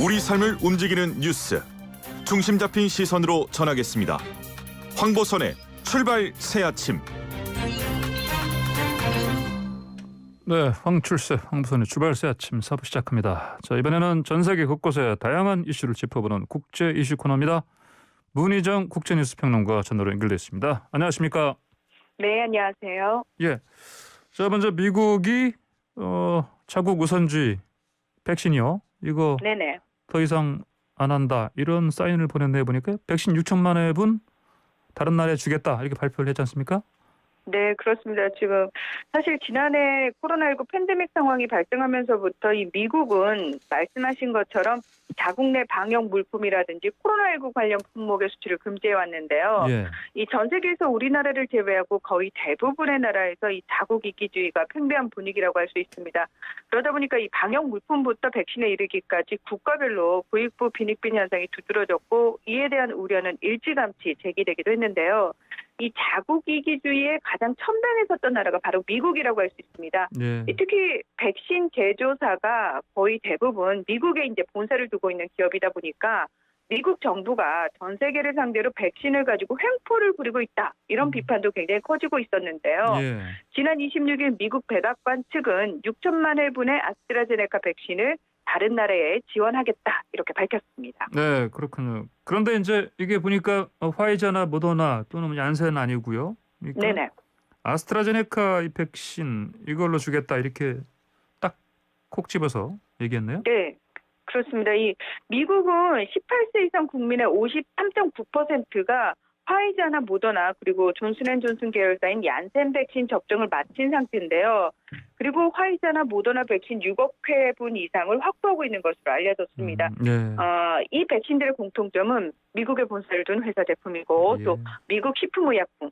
우리 삶을 움직이는 뉴스 중심 잡힌 시선으로 전하겠습니다. 황보선의 출발 새 아침. 네, 황보선의 출발 새 아침 4부 시작합니다. 자, 이번에는 전 세계 곳곳의 다양한 이슈를 짚어보는 국제 이슈 코너입니다. 문희정 국제뉴스평론가 전화로 연결돼 있습니다. 안녕하십니까? 네, 안녕하세요. 예. 자, 먼저 미국이 자국 우선주의 백신이요. 이거 네네. 더 이상 안 한다. 이런 사인을 보냈네 보니까 백신 6천만 회분 다른 나라에 주겠다. 이렇게 발표를 했지 않습니까? 네, 그렇습니다. 지금 사실 지난해 코로나19 팬데믹 상황이 발생하면서부터 이 미국은 말씀하신 것처럼 자국 내 방역 물품이라든지 코로나19 관련 품목의 수출을 금지해 왔는데요. 예. 이 전 세계에서 우리나라를 제외하고 거의 대부분의 나라에서 이 자국 이기주의가 팽배한 분위기라고 할 수 있습니다. 그러다 보니까 이 방역 물품부터 백신에 이르기까지 국가별로 부익부 빈익빈 현상이 두드러졌고 이에 대한 우려는 일찌감치 제기되기도 했는데요. 이 자국 이기주의에 가장 천당에 섰던 나라가 바로 미국이라고 할 수 있습니다. 예. 특히 백신 제조사가 거의 대부분 미국에 이제 본사를 두고 있는 기업이다 보니까 미국 정부가 전 세계를 상대로 백신을 가지고 횡포를 부리고 있다. 이런 비판도 굉장히 커지고 있었는데요. 예. 지난 26일 미국 백악관 측은 6천만 회분의 아스트라제네카 백신을 다른 나라에 지원하겠다 이렇게 밝혔습니다. 네, 그렇군요. 그런데 이제 이게 보니까 화이자나 모더나 또는 얀센 아니고요. 그러니까 네네. 아스트라제네카 이 백신 이걸로 주겠다 이렇게 딱 콕 집어서 얘기했네요. 네. 그렇습니다. 이 미국은 18세 이상 국민의 53.9%가 화이자나 모더나 그리고 존슨앤존슨 계열사인 얀센 백신 접종을 마친 상태인데요. 그리고 화이자나 모더나 백신 6억 회분 이상을 확보하고 있는 것으로 알려졌습니다. 네. 이 백신들의 공통점은 미국에 본사를 둔 회사 제품이고 예. 또 미국 식품의약품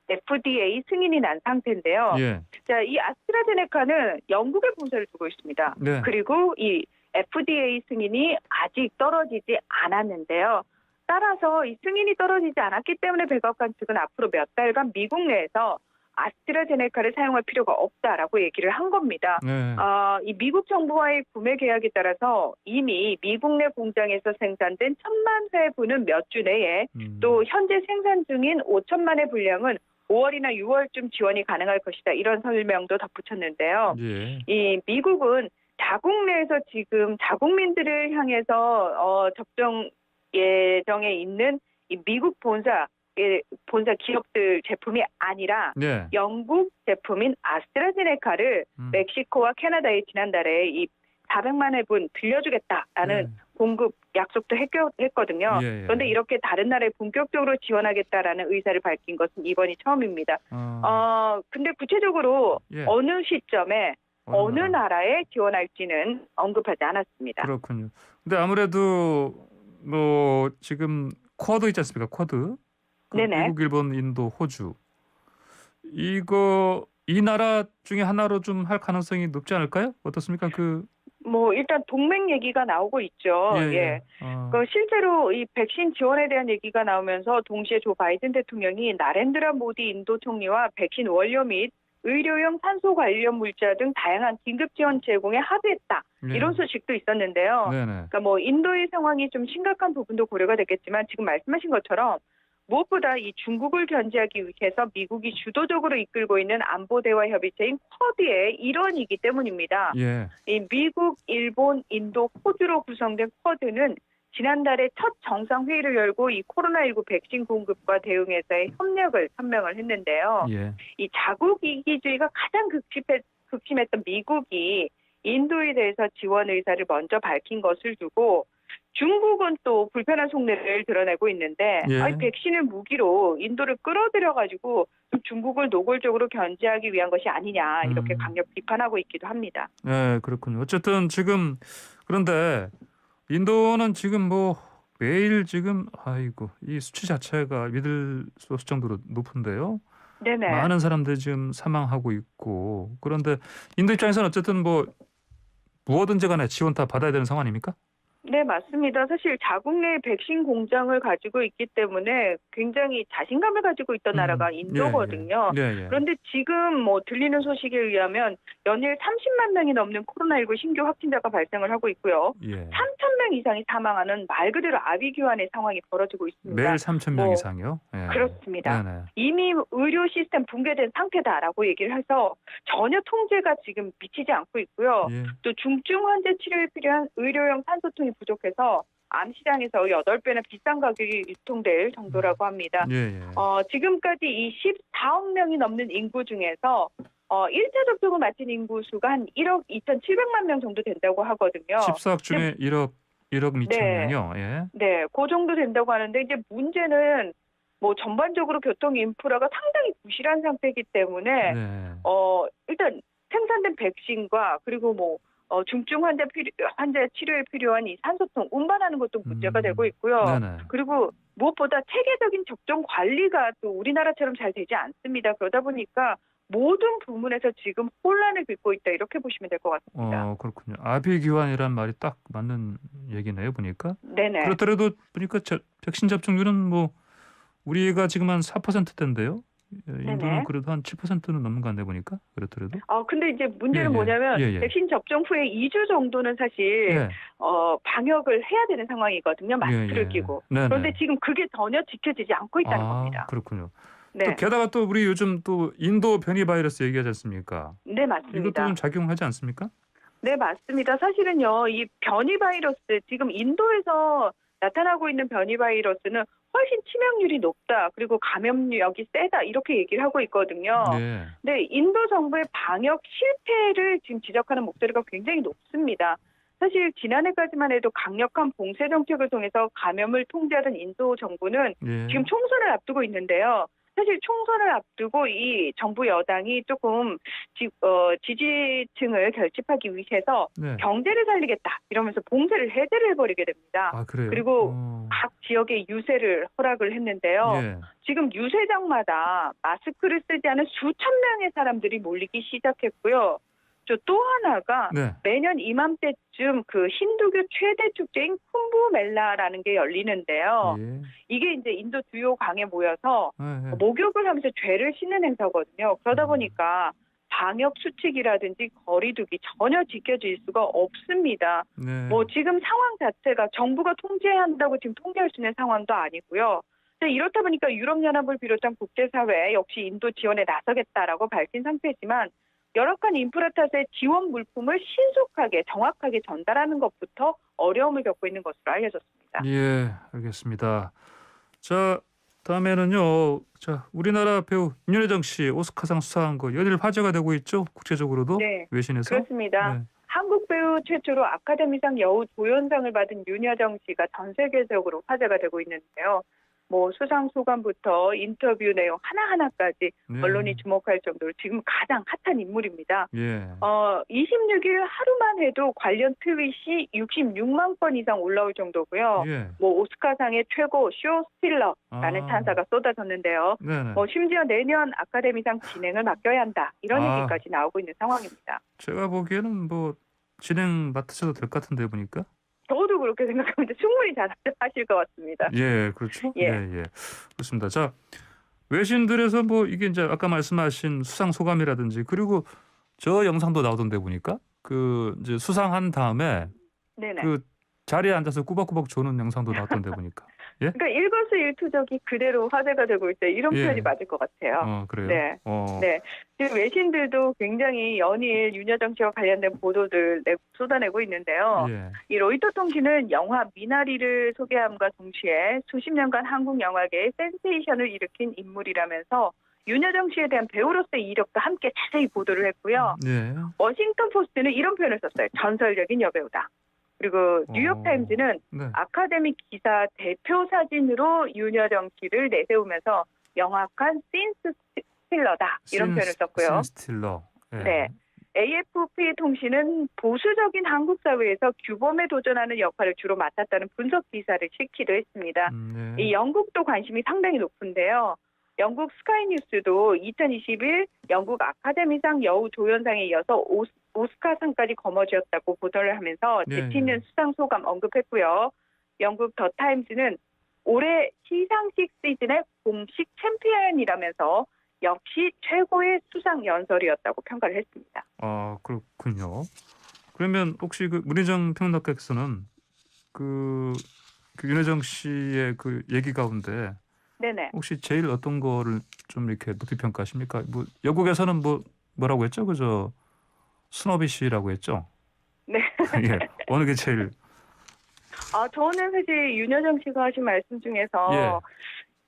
FDA 승인이 난 상태인데요. 예. 자, 이 아스트라제네카는 영국에 본사를 두고 있습니다. 네. 그리고 이 FDA 승인이 아직 떨어지지 않았는데요. 따라서 이 승인이 떨어지지 않았기 때문에 백악관 측은 앞으로 몇 달간 미국 내에서 아스트라제네카를 사용할 필요가 없다라고 얘기를 한 겁니다. 네. 이 미국 정부와의 구매 계약에 따라서 이미 미국 내 공장에서 생산된 1,000만 회분은 몇 주 내에 또 현재 생산 중인 5천만 회 분량은 5월이나 6월쯤 지원이 가능할 것이다. 이런 설명도 덧붙였는데요. 예. 이 미국은 자국 내에서 지금 자국민들을 향해서 접종 예정에 있는 이 미국 본사 기업들 제품이 아니라 네. 영국 제품인 아스트라제네카를 멕시코와 캐나다에 지난달에 이 400만 회분 빌려주겠다라는 공급 약속도 했거든요. 예. 그런데 이렇게 다른 나라에 본격적으로 지원하겠다라는 의사를 밝힌 것은 이번이 처음입니다. 근데 구체적으로 예. 어느 시점에 어느 나라? 나라에 지원할지는 언급하지 않았습니다. 그렇군요. 근데 아무래도 뭐 지금 쿼드 있지 않습니까? 쿼드. 네네. 미국, 일본, 인도, 호주. 이 나라 중에 하나로 좀 할 가능성이 높지 않을까요? 어떻습니까? 일단 동맹 얘기가 나오고 있죠. 예. 실제로 이 백신 지원에 대한 얘기가 나오면서 동시에 조 바이든 대통령이 나렌드라 모디 인도 총리와 백신 원료 및 의료용 산소 관련 물자 등 다양한 긴급 지원 제공에 합의했다. 네. 이런 소식도 있었는데요. 네네. 그러니까 인도의 상황이 좀 심각한 부분도 고려가 됐겠지만 지금 말씀하신 것처럼 무엇보다 이 중국을 견제하기 위해서 미국이 주도적으로 이끌고 있는 안보 대화 협의체인 쿼드의 일원이기 때문입니다. 예. 이 미국, 일본, 인도, 호주로 구성된 쿼드는 지난달에 첫 정상회의를 열고 이 코로나19 백신 공급과 대응에서의 협력을 선명을 했는데요. 예. 이 자국 이기주의가 가장 극심했던 미국이 인도에 대해서 지원 의사를 먼저 밝힌 것을 두고 중국은 또 불편한 속내를 드러내고 있는데 예. 백신을 무기로 인도를 끌어들여가지고 좀 중국을 노골적으로 견제하기 위한 것이 아니냐 이렇게 강력 비판하고 있기도 합니다. 네, 그렇군요. 어쨌든 지금 그런데 인도는 지금 매일 지금 이 수치 자체가 믿을 수 없을 정도로 높은데요. 네네. 많은 사람들이 지금 사망하고 있고 그런데 인도 입장에서는 어쨌든 무엇든지 간에 지원 다 받아야 되는 상황입니까? 네, 맞습니다. 사실 자국 내 백신 공장을 가지고 있기 때문에 굉장히 자신감을 가지고 있던 나라가 인도거든요. 예, 예. 그런데 지금 뭐 들리는 소식에 의하면 연일 30만 명이 넘는 코로나19 신규 확진자가 발생을 하고 있고요. 예. 3천 명 이상이 사망하는 말 그대로 아비규환의 상황이 벌어지고 있습니다. 매일 3,000명 뭐, 이상이요? 예. 그렇습니다. 네네. 이미 의료 시스템 붕괴된 상태다라고 얘기를 해서 전혀 통제가 지금 미치지 않고 있고요. 예. 또 중증 환자 치료에 필요한 의료용 산소통이 부족해서 암 시장에서 8배나 비싼 가격이 유통될 정도라고 합니다. 예, 예. 지금까지 이 14억 명이 넘는 인구 중에서 1차 접종을 마친 인구 수가 한 1억 2,700만 명 정도 된다고 하거든요. 14억 중에 1억 2천 네. 명이요. 예. 네, 그 정도 된다고 하는데 이제 문제는 뭐 전반적으로 교통 인프라가 상당히 부실한 상태이기 때문에 네. 일단 생산된 백신과 그리고 뭐 중증 환자 치료에 필요한 이 산소통 운반하는 것도 문제가 되고 있고요. 네네. 그리고 무엇보다 체계적인 접종 관리가 또 우리나라처럼 잘 되지 않습니다. 그러다 보니까 모든 부문에서 지금 혼란을 빚고 있다 이렇게 보시면 될 것 같습니다. 그렇군요. 아비규환이란 말이 딱 맞는 얘기네요, 보니까. 네네. 그렇더라도 보니까 백신 접종률은 뭐 우리가 지금 한 4%대인데요. 인도는 네네. 그래도 한 7%는 넘는 거 같네 보니까. 그렇더라도. 근데 이제 문제는 예, 예. 뭐냐면 예, 예. 백신 접종 후에 2주 정도는 사실 예. 방역을 해야 되는 상황이거든요. 마스크를 예. 끼고. 네네. 그런데 지금 그게 전혀 지켜지지 않고 있다는 겁니다. 그렇군요. 네, 또 게다가 또 우리 요즘 또 인도 변이 바이러스 얘기하지 않습니까? 네 이것도 맞습니다. 좀 작용하지 않습니까? 네 맞습니다. 사실은요, 이 변이 바이러스 지금 인도에서 나타나고 있는 변이 바이러스는 훨씬 치명률이 높다. 그리고 감염력이 세다. 이렇게 얘기를 하고 있거든요. 네. 네, 인도 정부의 방역 실패를 지금 지적하는 목소리가 굉장히 높습니다. 사실 지난해까지만 해도 강력한 봉쇄 정책을 통해서 감염을 통제하던 인도 정부는 예. 지금 총선을 앞두고 있는데요. 사실 총선을 앞두고 이 정부 여당이 조금 지지층을 결집하기 위해서 네. 경제를 살리겠다 이러면서 봉쇄를 해제를 해버리게 됩니다. 그래요? 그리고 각 지역의 유세를 허락을 했는데요. 예. 지금 유세장마다 마스크를 쓰지 않은 수천 명의 사람들이 몰리기 시작했고요. 또 하나가 네. 매년 이맘때쯤 그 힌두교 최대 축제인 쿰브멜라라는 게 열리는데요. 예. 이게 이제 인도 주요 강에 모여서 예. 목욕을 하면서 죄를 씻는 행사거든요. 그러다 보니까 방역 수칙이라든지 거리두기 전혀 지켜질 수가 없습니다. 네. 뭐 지금 상황 자체가 정부가 통제한다고 지금 통제할 수 있는 상황도 아니고요. 이렇다 보니까 유럽연합을 비롯한 국제사회 역시 인도 지원에 나서겠다라고 밝힌 상태지만 열악한 인프라 탓에 지원 물품을 신속하게 정확하게 전달하는 것부터 어려움을 겪고 있는 것으로 알려졌습니다. 예, 알겠습니다. 자, 다음에는요. 자, 우리나라 배우 윤여정 씨 오스카상 수상한 거 연일 화제가 되고 있죠? 국제적으로도 네, 외신에서. 그렇습니다. 네. 한국 배우 최초로 아카데미상 여우 조연상을 받은 윤여정 씨가 전 세계적으로 화제가 되고 있는데요. 뭐 수상 소감부터 인터뷰 내용 하나하나까지 네. 언론이 주목할 정도로 지금 가장 핫한 인물입니다. 예. 26일 하루만 해도 관련 트윗이 66만 건 이상 올라올 정도고요. 예. 뭐 오스카상의 최고 쇼 스틸러라는 찬사가 쏟아졌는데요. 네네. 심지어 내년 아카데미상 진행을 맡겨야 한다 이런 얘기까지 나오고 있는 상황입니다. 제가 보기에는 뭐 진행 맡으셔도 될 것 같은데 보니까. 저도 그렇게 생각하는데 충분히 잘하실 것 같습니다. 예, 그렇죠. 예. 예. 그렇습니다. 자, 외신들에서 뭐 이게 이제 아까 말씀하신 수상 소감이라든지 그리고 저 영상도 나오던데 보니까 그 이제 수상한 다음에 네네. 그 자리에 앉아서 꾸벅꾸벅 조는 영상도 나왔던데 보니까. 예? 그러니까 일거수일투족이 그대로 화제가 되고 있다 이런 예. 표현이 맞을 것 같아요. 그래요. 네. 네. 지금 외신들도 굉장히 연일 윤여정 씨와 관련된 보도들 쏟아내고 있는데요. 예. 이 로이터 통신은 영화 미나리를 소개함과 동시에 수십 년간 한국 영화계에 센세이션을 일으킨 인물이라면서 윤여정 씨에 대한 배우로서의 이력도 함께 자세히 보도를 했고요. 예. 워싱턴 포스트는 이런 표현을 썼어요. 전설적인 여배우다. 그리고 뉴욕타임즈는 네. 아카데미 기사 대표 사진으로 윤여정 씨를 내세우면서 영악한 씬스 스틸러다 이런 표현을 썼고요. 스틸러. 예. 네. AFP 통신은 보수적인 한국 사회에서 규범에 도전하는 역할을 주로 맡았다는 분석 기사를 실기도 했습니다. 네. 이 영국도 관심이 상당히 높은데요. 영국 스카이뉴스도 2021 영국 아카데미상 여우 조연상에 이어서 오스카상까지 거머쥐었다고 보도를 하면서 예, 재치 있는 수상 소감 언급했고요. 영국 더 타임즈는 올해 시상식 시즌의 공식 챔피언이라면서 역시 최고의 수상 연설이었다고 평가를 했습니다. 아, 그렇군요. 그러면 혹시 그 문희정 평론가께서는 그 윤여정 씨의 그 얘기 가운데 네네. 혹시 제일 어떤 거를 좀 이렇게 높이 평가하십니까? 뭐 영국에서는 뭐라고 했죠? 그저 스노비 씨라고 했죠? 네. 예. 어느 게 제일 저는 사실 윤여정 씨가 하신 말씀 중에서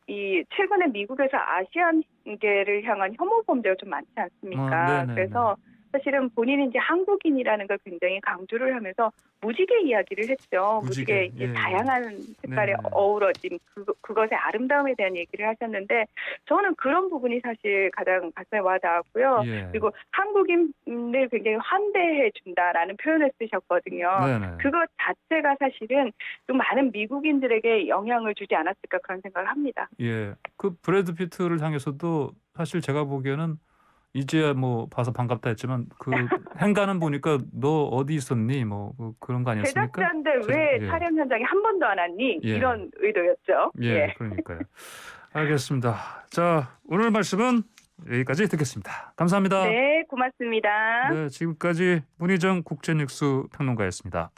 이 최근에 미국에서 아시안계를 향한 혐오 범죄가 좀 많지 않습니까? 네네네. 그래서 사실은 본인이 이제 한국인이라는 걸 굉장히 강조를 하면서 무지개 이야기를 했죠. 무지개 이제 예. 다양한 색깔의 네네. 어우러짐, 그것의 아름다움에 대한 얘기를 하셨는데 저는 그런 부분이 사실 가장 가슴에 와닿았고요. 예. 그리고 한국인을 굉장히 환대해 준다라는 표현을 쓰셨거든요. 네네. 그것 자체가 사실은 좀 많은 미국인들에게 영향을 주지 않았을까 그런 생각을 합니다. 예. 그 브래드 피트를 향해서도 사실 제가 보기에는 이제야 뭐 봐서 반갑다 했지만 그 행가는 보니까 너 어디 있었니? 뭐 그런 거 아니었습니까? 제작자인데 왜 예. 촬영 현장에 한 번도 안 왔니? 예. 이런 의도였죠. 예, 그러니까요. 알겠습니다. 자, 오늘 말씀은 여기까지 듣겠습니다. 감사합니다. 네, 고맙습니다. 네, 지금까지 문희정 국제뉴스 평론가였습니다.